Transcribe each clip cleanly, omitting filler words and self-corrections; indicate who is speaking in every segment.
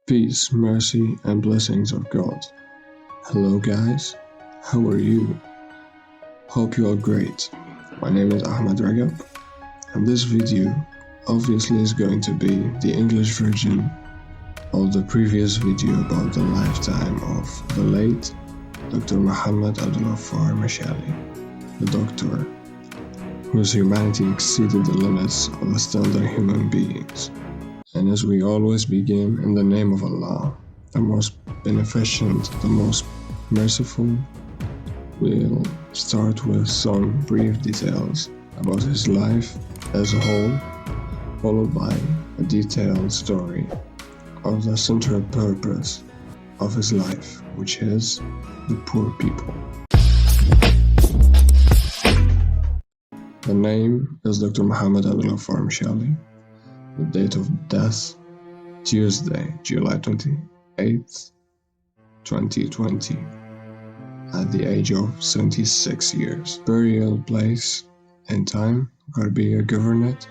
Speaker 1: Peace, mercy, and blessings of God. Hello guys, how are you? Hope you are great. My name is Ahmed Ragab, and this video obviously is going to be the English version of the previous video about the lifetime of the late Dr. Mohammed Mashali, the doctor whose humanity exceeded the limits of the standard human beings. And as we always begin in the name of Allah, the most beneficent, the most merciful, we'll start with some brief details about his life as a whole, followed by a detailed story of the central purpose of his life, which is the poor people. The name is Dr. Mohammed Mashali. The date of death, Tuesday, July 28th, 2020, at the age of 76 years. Burial place and time, Gharbya Governate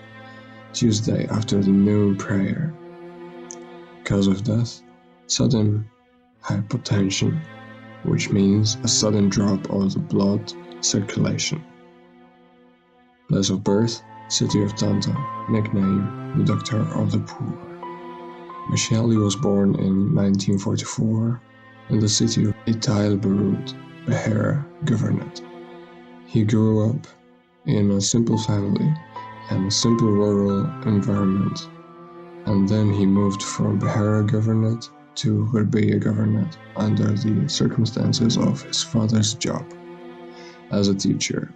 Speaker 1: Tuesday after the noon prayer. Cause of death, sudden hypotension, which means a sudden drop of the blood circulation. Place of birth, city of Tanta, nickname the Doctor of the Poor. Mashali was born in 1944 in the city of Beirut, Gharbya Governate. He grew up in a simple family and a simple rural environment, and then he moved from Gharbya Governate to Gharbya Governate under the circumstances of his father's job as a teacher.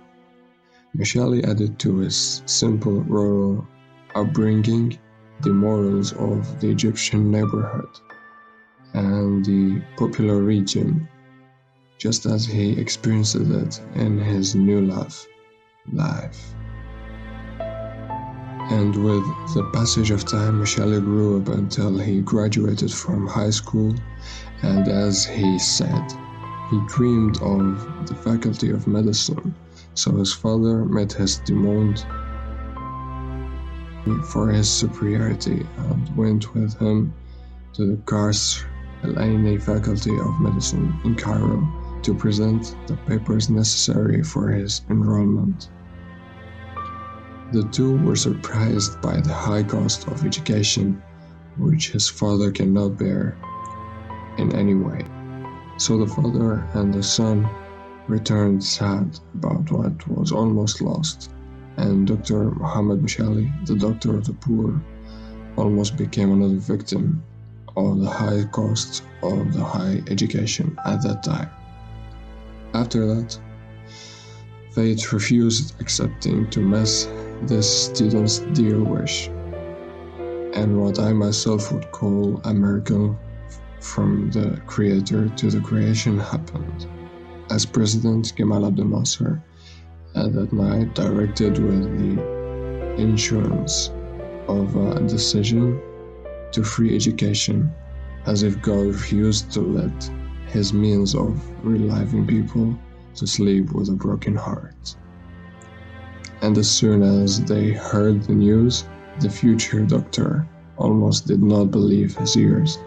Speaker 1: Mashali added to his simple rural upbringing the morals of the Egyptian neighborhood and the popular region, just as he experienced it in his new life. And with the passage of time, Mashali grew up until he graduated from high school, and as he said, he dreamed of the faculty of medicine, so his father met his demand for his superiority and went with him to the Qasr al-Aini Faculty of Medicine in Cairo to present the papers necessary for his enrollment. The two were surprised by the high cost of education, which his father cannot bear in any way. So the father and the son returned sad about what was almost lost, and Dr. Mohammed Mashali, the doctor of the poor, almost became another victim of the high cost of the high education at that time. After that, fate refused accepting to miss this student's dear wish, and what I myself would call a miracle from the creator to the creation happened, as President Gamal Abdel Nasser at that night directed with the issuance of a decision to free education, as if God refused to let his means of reliving people to sleep with a broken heart. And as soon as they heard the news, the future doctor almost did not believe his ears,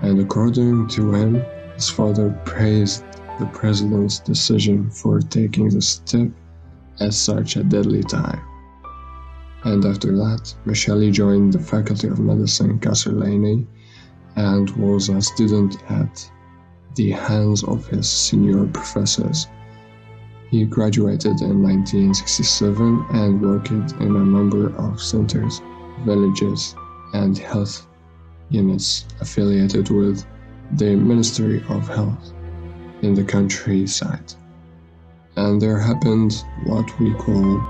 Speaker 1: and according to him, his father praised the president's decision for taking the step at such a deadly time. And after that, Mashali joined the Faculty of Medicine Qasr al-Aini and was a student at the hands of his senior professors. He graduated in 1967 and worked in a number of centers, villages, and health units affiliated with the Ministry of Health in the countryside. And there happened what we call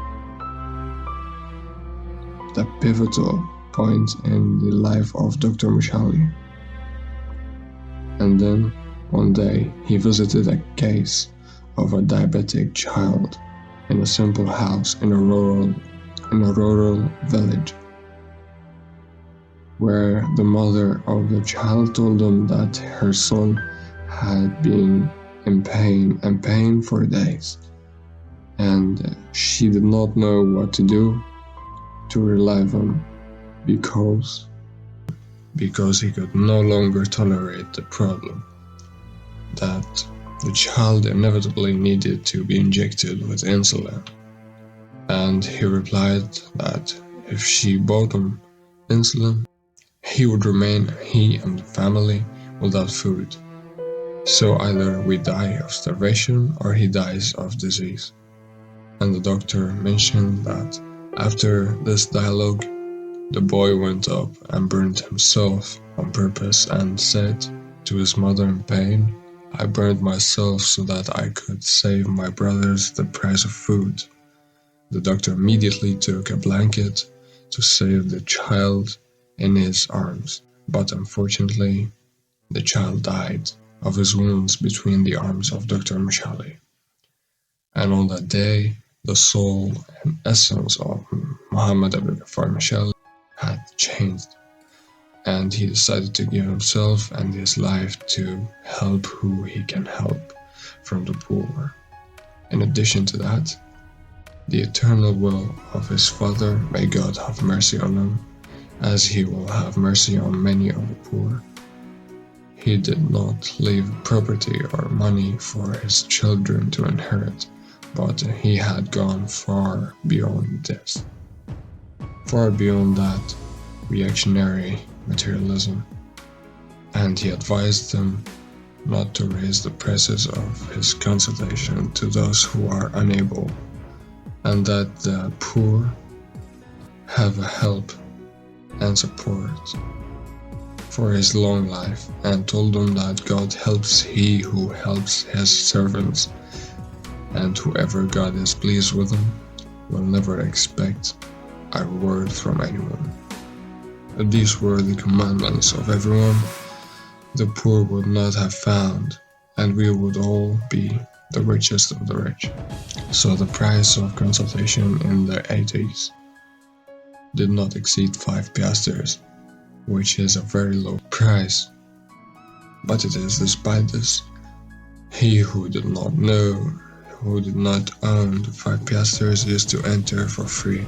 Speaker 1: the pivotal point in the life of Dr. Mashaali. And then, one day, he visited a case of a diabetic child in a simple house in a rural village, where the mother of the child told him that her son had been in pain for days, and she did not know what to do to relieve him, because because he could no longer tolerate the problem that the child inevitably needed to be injected with insulin. And he replied that if she bought him insulin, he would remain, he and the family, without food. So either we die of starvation or he dies of disease. And the doctor mentioned that after this dialogue, the boy went up and burned himself on purpose and said to his mother in pain, "I burned myself so that I could save my brothers the price of food." The doctor immediately took a blanket to save the child in his arms, but unfortunately, the child died of his wounds between the arms of Dr. Mashaali. And on that day, the soul and essence of Mohammed AbdelGhaffar Mashali had changed, and he decided to give himself and his life to help who he can help from the poor. In addition to that, the eternal will of his Father, may God have mercy on him, as he will have mercy on many of the poor. He did not leave property or money for his children to inherit, but he had gone far beyond this, far beyond that reactionary materialism, and he advised them not to raise the prices of his consultation to those who are unable, and that the poor have help and support for his long life, and told them that God helps he who helps his servants, and whoever God is pleased with him will never expect a reward from anyone. If these were the commandments of everyone, the poor would not have found, and we would all be the richest of the rich. So the price of consultation in the 80s did not exceed 5 piastres, which is a very low price. But it is despite this, he who did not know, who did not own the 5 piastres, used to enter for free.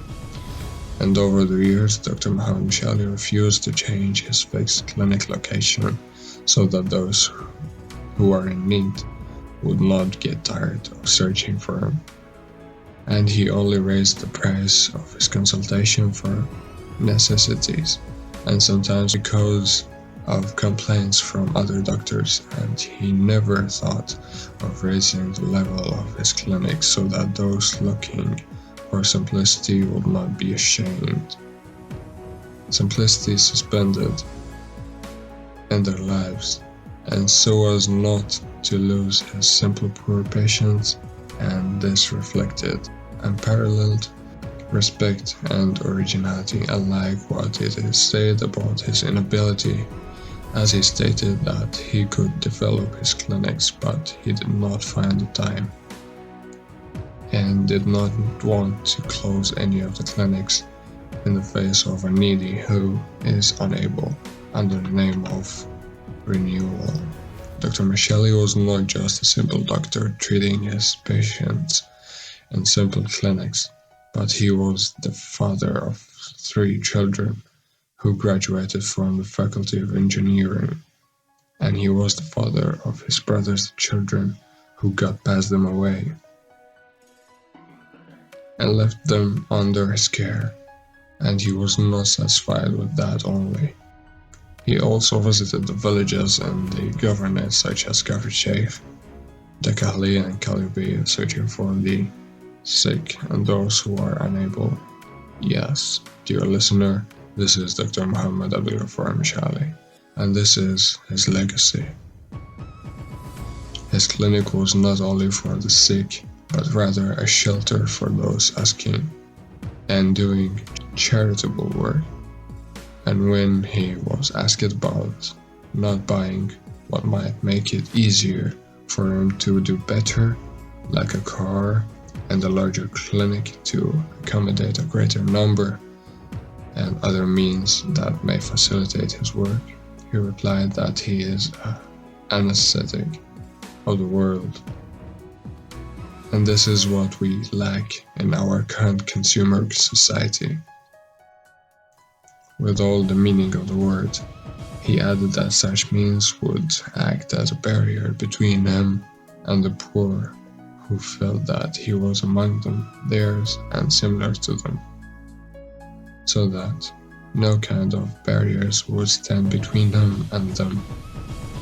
Speaker 1: And over the years, Dr. Mohammed Mashali refused to change his fixed clinic location so that those who are in need would not get tired of searching for him. And he only raised the price of his consultation for necessities, and sometimes because of complaints from other doctors, and he never thought of raising the level of his clinic so that those looking for simplicity would not be ashamed. Simplicity suspended in their lives, and so as not to lose his simple poor patients, and this reflected unparalleled respect and originality, unlike what it is said about his inability, as he stated that he could develop his clinics, but he did not find the time and did not want to close any of the clinics in the face of a needy who is unable under the name of renewal. Dr. Mashali was not just a simple doctor treating his patients in simple clinics, but he was the father of 3 children who graduated from the Faculty of Engineering, and he was the father of his brother's children who got past them away and left them under his care, and he was not satisfied with that only. He also visited the villages and the governorates such as Kafir Dakali and Kalibi, searching for the sick and those who are unable. Yes, dear listener, this is Dr. Mohammed AbdelGhaffar Mashali, and this is his legacy. His clinic was not only for the sick, but rather a shelter for those asking and doing charitable work. And when he was asked about not buying what might make it easier for him to do better, like a car and a larger clinic to accommodate a greater number and other means that may facilitate his work, he replied that he is an anesthetic of the world. And this is what we lack in our current consumer society, with all the meaning of the word. He added that such means would act as a barrier between him and the poor, who felt that he was among them, theirs, and similar to them, so that no kind of barriers would stand between him and them.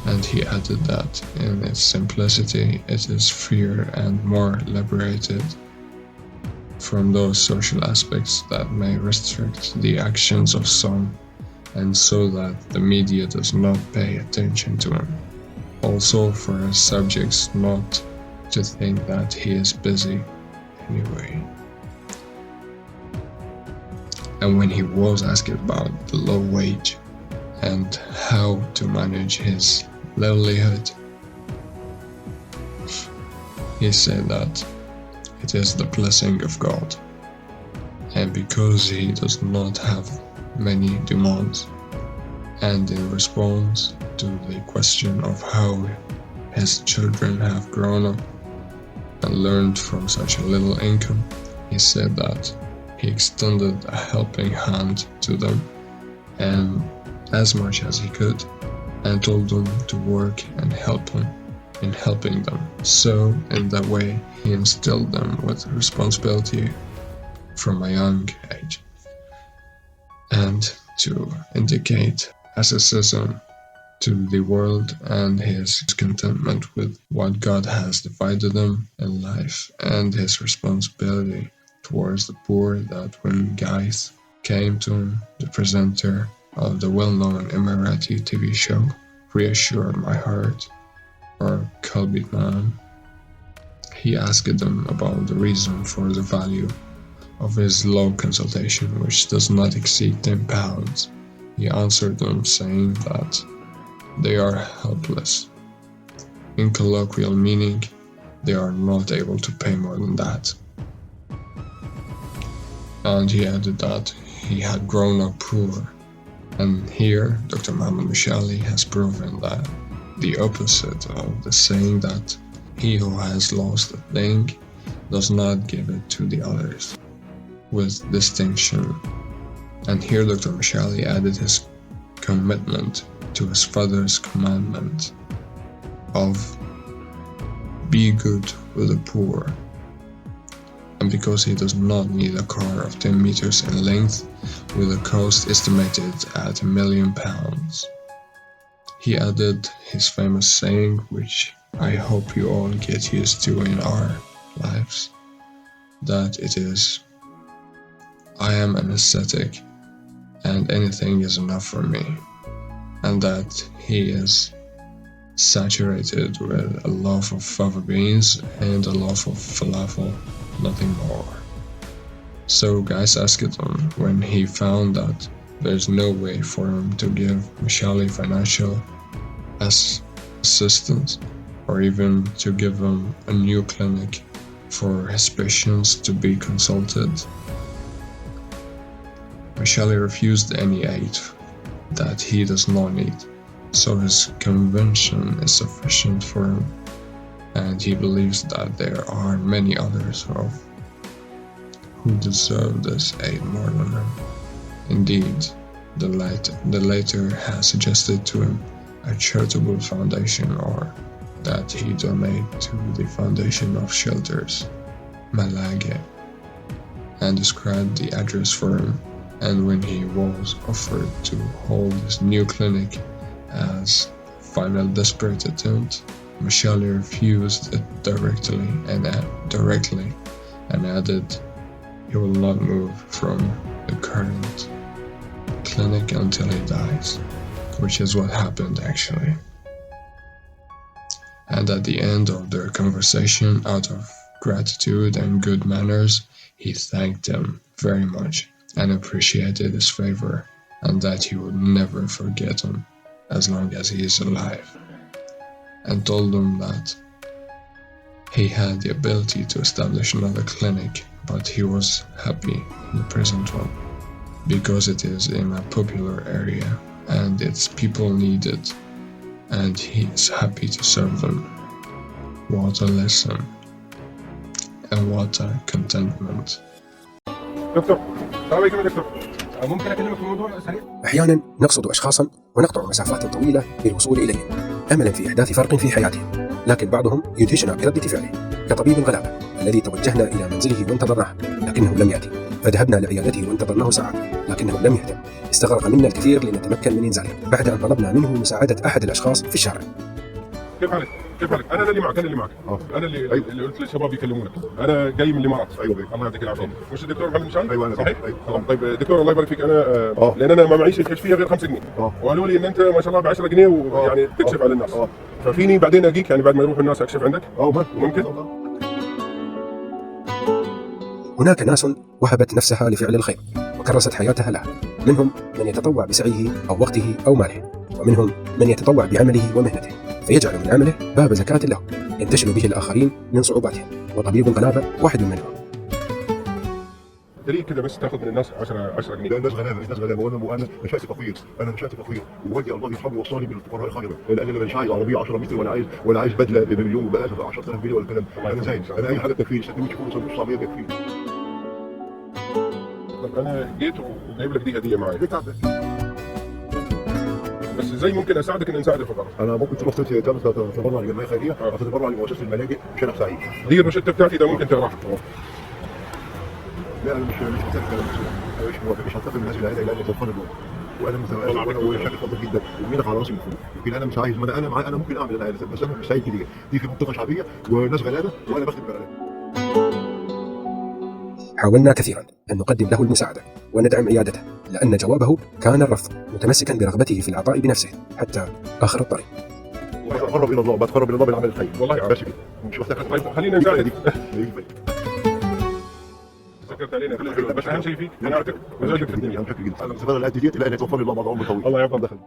Speaker 1: And he added that in its simplicity it is freer and more liberated from those social aspects that may restrict the actions of some, and so that the media does not pay attention to him. Also for his subjects not to think that he is busy anyway. And when he was asked about the low wage and how to manage his livelihood, he said that it is the blessing of God, and because he does not have many demands, and in response to the question of how his children have grown up and learned from such a little income, he said that he extended a helping hand to them, and as much as he could, and told them to work and help him in helping them. So in that way he instilled them with responsibility from a young age, and to indicate asceticism to the world and his contentment with what God has divided him in life, and his responsibility towards the poor, that when guys came to him, the presenter of the well-known Emirati TV show Reassure My Heart, or Kalbit Man, he asked them about the reason for the value of his low consultation, which does not exceed £10. He answered them saying that they are helpless. In colloquial meaning, they are not able to pay more than that. And he added that he had grown up poor. And here, Dr. Mashaali has proven that the opposite of the saying that he who has lost a thing does not give it to the others, with distinction. And here Dr. Mashaali added his commitment to his father's commandment of be good with the poor. And because he does not need a car of 10 meters in length with a cost estimated at £1 million, he added his famous saying, which I hope you all get used to in our lives, that it is, I am an ascetic and anything is enough for me, and that he is saturated with a love of fava beans and a love of falafel, nothing more. So guys asked him when he found that there's no way for him to give Mashali financial assistance, or even to give him a new clinic for his patients to be consulted. Mashali refused any aid that he does not need, so his convention is sufficient for him, and he believes that there are many others who deserve this aid more than him. Indeed, the latter has suggested to him a charitable foundation, or that he donate to the Foundation of Shelters, Malage, and described the address for him. And when he was offered to hold his new clinic as a final desperate attempt, Mashali refused it directly and added he will not move from the current clinic until he dies, which is what happened actually. And at the end of their conversation, out of gratitude and good manners, he thanked them very much and appreciated his favor, and that he would never forget him as long as he is alive, and told them that he had the ability to establish another clinic, but he was happy in the present one because it is in a popular area and its people need it, and he is happy to serve them. What a lesson, and what a contentment.
Speaker 2: Doctor, Assalamualaikum, doctor. ممكن اكلمك في موضوع سريع؟
Speaker 3: أحيانا نقصد أشخاصا ونقطع مسافات طويلة للوصول إليهم أملا في إحداث فرق في حياتهم، لكن بعضهم يدهشنا برد فعله، كطبيب الغلابة الذي توجهنا إلى منزله وانتظرناه لكنه لم يأتي، فذهبنا لعيادته وانتظرناه ساعات لكنه لم يهتم. استغرق منا الكثير لنتمكن من إنزاله بعد أن طلبنا منه مساعدة أحد الأشخاص في الشارع.
Speaker 2: كيف حالك؟ كيف حالك؟ انا اللي معك، انا اللي قلت للشباب يكلمونك. انا جاي من الامارات.
Speaker 4: ايوه
Speaker 2: الله يعطيك العافيه. مش الدكتور محمد مشالي؟
Speaker 4: ايوه انا
Speaker 2: صحيح؟
Speaker 4: أيوة.
Speaker 2: طيب دكتور الله يبارك فيك، انا لان انا ما معيش الكشفيه غير 5 جنيه. وقالوا لي ان انت ما شاء الله ب 10 جنيه ويعني تكشف على الناس. ففيني بعدين اجيك يعني بعد ما يروحوا الناس اكشف عندك؟ ممكن؟
Speaker 3: هناك ناس وهبت نفسها لفعل الخير وكرست حياتها له، منهم من يتطوع بسعيه أو وقته أو ماله، ومنهم من يتطوع بعمله ومهنته فيجعل من عمله باب زكاة له ينتشل به الآخرين من صعوباتهم، وطبيب الغلابة واحد منهم.
Speaker 2: ليه كده بس تاخذ من الناس 10 جنيه؟
Speaker 4: لا الناس غلابه وانا نشأت فقير، ووالدي الله يرحمه وصاني بالفقراء الخير، لان انا مش عايز عربيه 10 متر ولا عايز بدله بمليون وبقى 10000 جنيه ولا الكلام. انا زايد، انا اي حاجه تكفيني، سندوتش فول نص عربيه تكفيني.
Speaker 2: طب انا جيت وجايب لك دي هديه معايا. بس ازاي ممكن اساعدك ان نساعد الفقراء؟
Speaker 4: انا ممكن تروح تتبرع لجمعيه خيريه او تتبرع لمؤسسه الملاجئ عشان اساعد.
Speaker 2: دي الروشته بتاعتي ده ممكن تقراها.
Speaker 4: لا انا مش محتاج كلام، انا مش موافق، مش هتفق من الناس اللي هيدا توفر الوقت، وانا متابع وشكل فضل جدا ومينك على راسي من فوق، لكن انا مش عايز، انا ممكن اعمل انا بس انا مش سعيد كده. دي في منطقه شعبيه وناس غلابه وانا بخدم بلد.
Speaker 3: حاولنا كثيرا أن نقدم له المساعدة وندعم عيادته، لأن جوابه كان الرفض، متمسكا برغبته في العطاء بنفسه حتى آخر الطريق.
Speaker 4: بتقرب الى الله، بالعمل الخير.
Speaker 2: والله
Speaker 4: بس كده مش محتاج.
Speaker 2: طيب خلينا نساعدك. سكرت علينا كل حلو، بس اهم شيء فيك مناعتك وزوجك في الدنيا.
Speaker 4: اهم شيء جدا. انا بتفضل الادي ديت الى ان يتوفر لي الله بعد عمر طويل.
Speaker 2: الله يرضى دخل.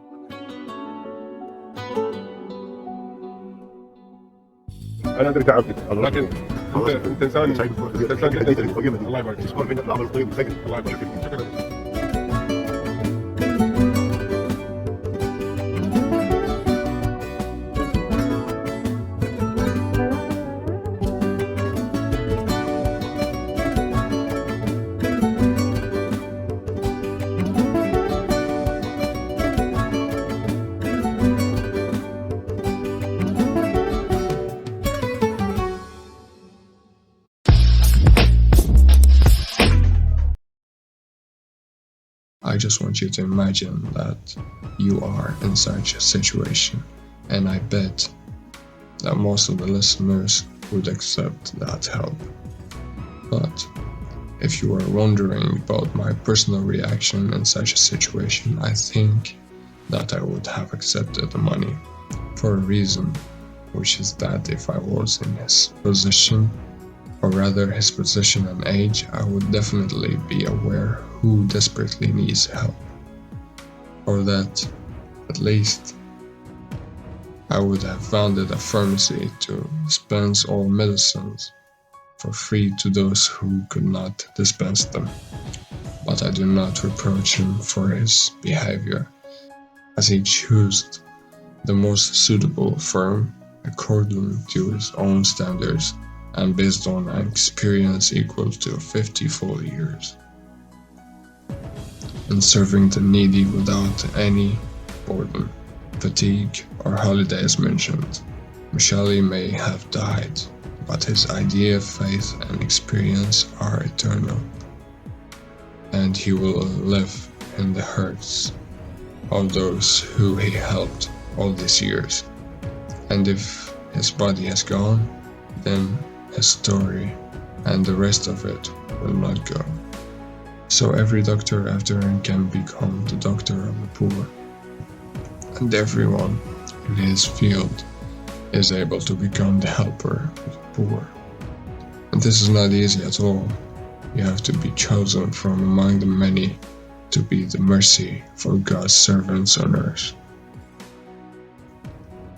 Speaker 2: انا ادري تعبتك، لكن انت انسان جدا. الله يبارك فيك.
Speaker 4: تسمع منك العمل الطيب الخير.
Speaker 2: الله يبارك فيك. شكرا.
Speaker 1: I just want you to imagine that you are in such a situation, and I bet that most of the listeners would accept that help. But if you are wondering about my personal reaction in such a situation, I think that I would have accepted the money for a reason, which is that if I was in his position, or rather his position and age, I would definitely be aware who desperately needs help, or that at least I would have founded a pharmacy to dispense all medicines for free to those who could not dispense them. But I do not reproach him for his behavior, as he chose the most suitable firm according to his own standards and based on an experience equal to 50 full years in serving the needy without any boredom, fatigue, or holidays mentioned. Mashali may have died, but his idea, faith, and experience are eternal, and he will live in the hearts of those who he helped all these years. And if his body has gone, then his story and the rest of it will not go. So every doctor after him can become the doctor of the poor, and everyone in his field is able to become the helper of the poor. And this is not easy at all. You have to be chosen from among the many to be the mercy for God's servants on earth.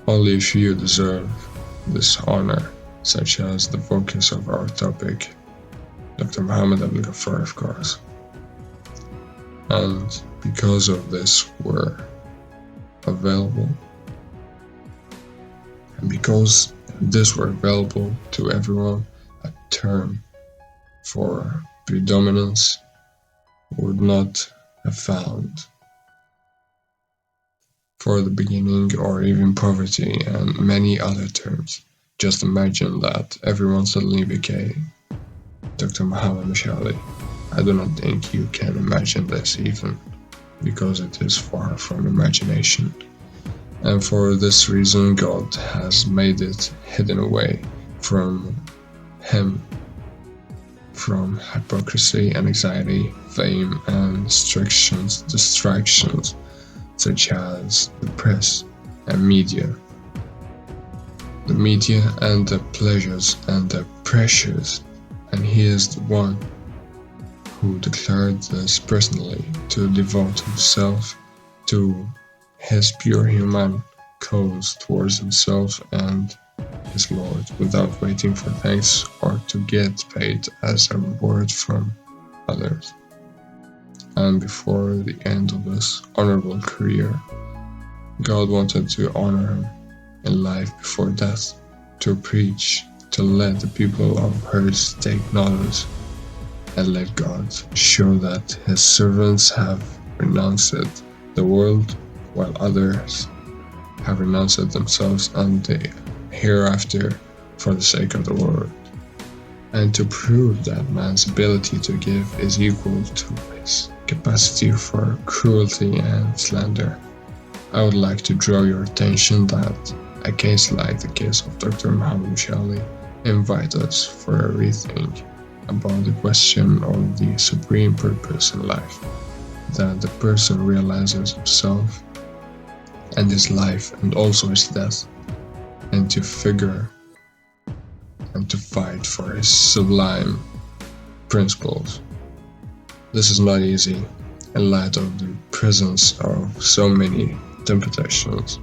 Speaker 1: Only a few deserve this honor, such as the focus of our topic, Dr. Mohammed AbdelGhaffar, of course. And because of this, we're available. And because this were available to everyone, a term for predominance would not have found for the beginning, or even poverty and many other terms. Just imagine that everyone suddenly became Dr. Mohammed Mashali. I do not think you can imagine this even, because it is far from imagination. And for this reason, God has made it hidden away from him, from hypocrisy and anxiety, fame and distractions such as the press and media. The media and the pleasures and the pressures, and he is the one who declared this personally to devote himself to his pure human cause towards himself and his Lord, without waiting for thanks or to get paid as a reward from others. And before the end of his honorable career, God wanted to honor him in life before death, to preach, to let the people of earth take notice, and let God show that his servants have renounced the world, while others have renounced themselves and the hereafter for the sake of the world, and to prove that man's ability to give is equal to his capacity for cruelty and slander. I would like to draw your attention that a case like the case of Dr. Mohammed Mashali invites us for a rethink about the question of the supreme purpose in life, that the person realizes himself and his life and also his death, and to figure and to fight for his sublime principles. This is not easy in light of the presence of so many temptations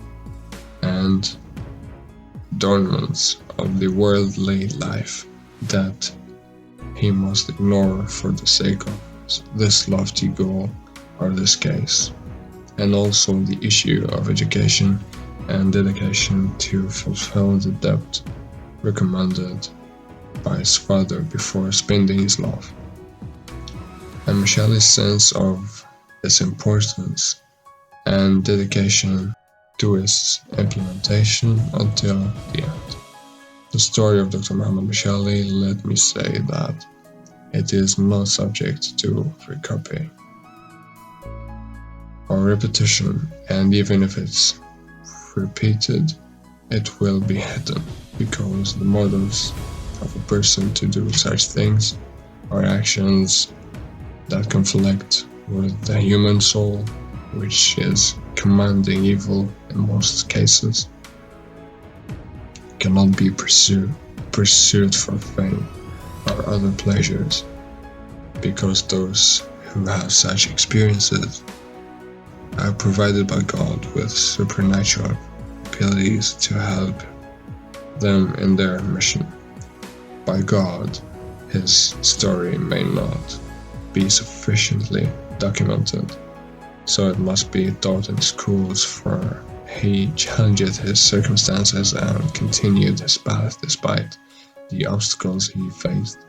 Speaker 1: and adornments of the worldly life that he must ignore for the sake of this lofty goal or this case, and also the issue of education and dedication to fulfill the debt recommended by his father before spending his life, and Mashali's sense of its importance and dedication to its implementation until the end. The story of Dr. Mohammed Mashali, let me say that it is not subject to recopy or repetition, and even if it's repeated, it will be hidden, because the motives of a person to do such things are actions that conflict with the human soul, which is commanding evil in most cases, cannot be pursued for fame or other pleasures, because those who have such experiences are provided by God with supernatural abilities to help them in their mission. By God, his story may not be sufficiently documented, so it must be taught in schools, for he challenged his circumstances and continued his path despite the obstacles he faced,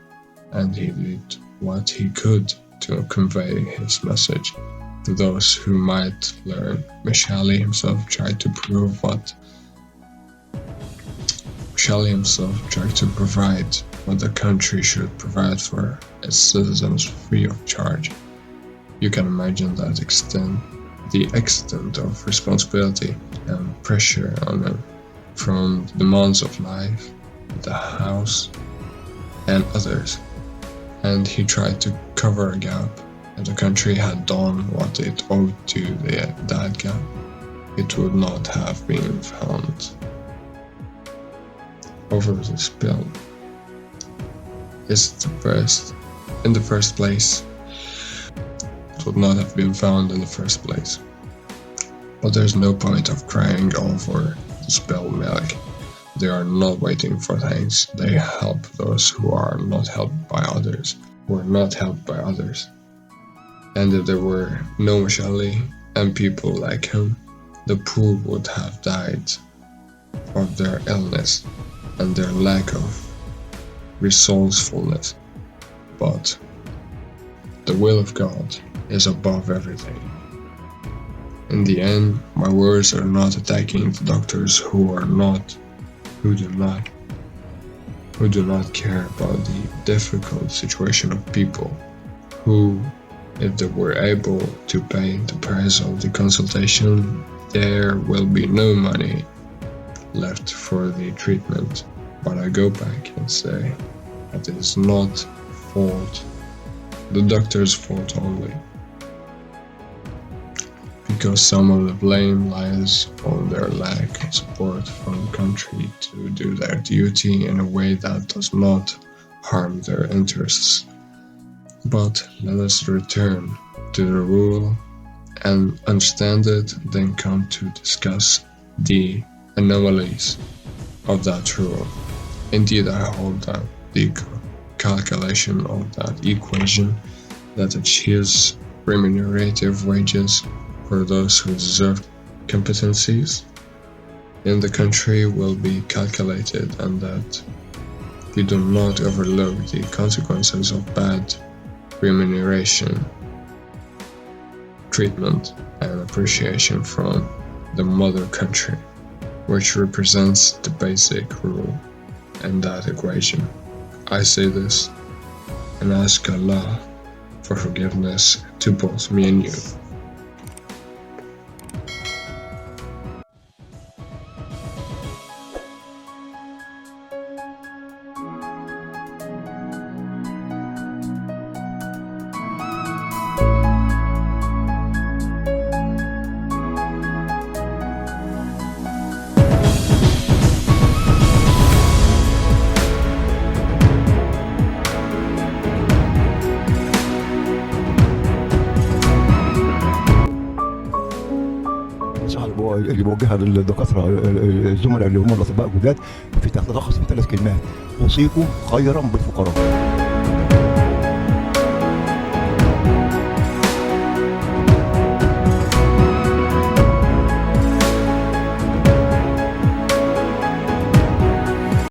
Speaker 1: and he did what he could to convey his message to those who might learn. Mashali himself tried to provide what the country should provide for its citizens free of charge. You can imagine the extent of responsibility and pressure on him from the demands of life, the house, and others, and he tried to cover a gap. If the country had done what it owed to that gap, it would not have been found over the spill. In the first place. It would not have been found in the first place. But there's no point of crying over the spilled milk. They are not waiting for thanks. They help those who are not helped by others, And if there were no Mashali and people like him, the poor would have died of their illness and their lack of resourcefulness. But the will of God is above everything. In the end, my words are not attacking the doctors who do not care about the difficult situation of people who, if they were able to pay the price of the consultation, there will be no money left for the treatment. But I go back and say that it is not the doctor's fault only, because some of the blame lies on their lack of support from the country to do their duty in a way that does not harm their interests. But let us return to the rule and understand it, then come to discuss the anomalies of that rule. Indeed, I hold that the calculation of that equation that achieves remunerative wages for those who deserve competencies in the country will be calculated, and that we do not overlook the consequences of bad remuneration, treatment, and appreciation from the mother country, which represents the basic rule in that equation. I say this and ask Allah for forgiveness to both me and you.
Speaker 4: اللي بوجهها للدكاتره الزملاء اللي هم الاطباء الجداد، تلخص في 3 كلمات: اوصيكم خيرا بالفقراء.